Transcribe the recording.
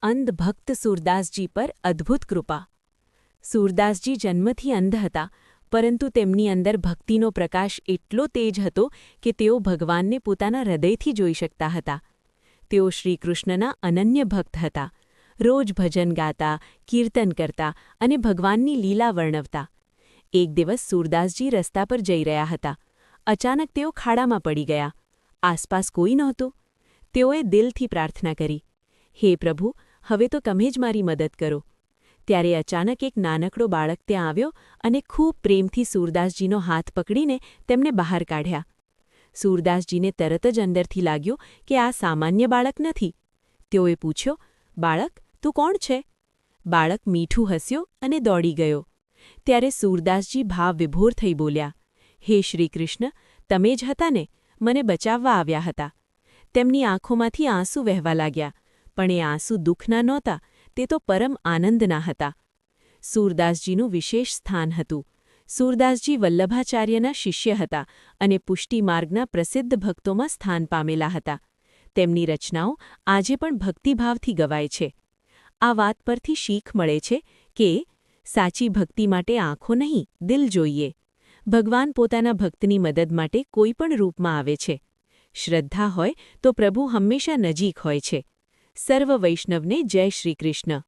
અંધ ભક્ત સૂરદાસજી પર અદ્ભુત કૃપા। સૂરદાસજી જન્મથી અંધ હતા, પરંતુ તેમની અંદર ભક્તિનો પ્રકાશ એટલો તેજ હતો કે તેઓ ભગવાનને પોતાના હૃદયથી જોઈ શકતા હતા। તેઓ શ્રીકૃષ્ણના અનન્ય ભક્ત હતા। રોજ ભજન ગાતા, કીર્તન કરતા અને ભગવાનની લીલા વર્ણવતા। એક દિવસ સૂરદાસજી રસ્તા પર જઈ રહ્યા હતા। અચાનક તેઓ ખાડામાં પડી ગયા। આસપાસ કોઈ નહોતું। તેઓએ દિલથી પ્રાર્થના કરી, હે પ્રભુ, હવે તો તમે જ મારી મદદ કરો। ત્યારે અચાનક એક નાનકડો બાળક ત્યાં આવ્યો અને ખૂબ પ્રેમથી સૂરદાસજીનો હાથ પકડીને તેમને બહાર કાઢ્યા। સૂરદાસજીને તરત જ અંદરથી લાગ્યું કે આ સામાન્ય બાળક નથી। તેઓએ પૂછ્યું, બાળક, તું કોણ છે? બાળક મીઠું હસ્યો અને દોડી ગયો। ત્યારે સૂરદાસજી ભાવવિભોર થઈ બોલ્યા, હે શ્રીકૃષ્ણ, તમે જ હતા ને, મને બચાવવા આવ્યા હતા। તેમની આંખોમાંથી આંસુ વહેવા લાગ્યા, પણ એ આંસુ દુઃખના નહોતા, તે તો પરમ આનંદના હતા। સૂરદાસજીનું વિશેષ સ્થાન હતું। સૂરદાસજી વલ્લભાચાર્યના શિષ્ય હતા અને પુષ્ટિ માર્ગના પ્રસિદ્ધ ભક્તોમાં સ્થાન પામેલા હતા। તેમની રચનાઓ આજે પણ ભક્તિભાવથી ગવાય છે। આ વાત પરથી શીખ મળે છે કે સાચી ભક્તિ માટે આંખો નહીં, દિલ જોઈએ। ભગવાન પોતાના ભક્તની મદદ માટે કોઈ પણ રૂપમાં આવે છે। શ્રદ્ધા હોય તો પ્રભુ હંમેશા નજીક હોય છે। સર્વ વૈષ્ણવને જય શ્રી કૃષ્ણ।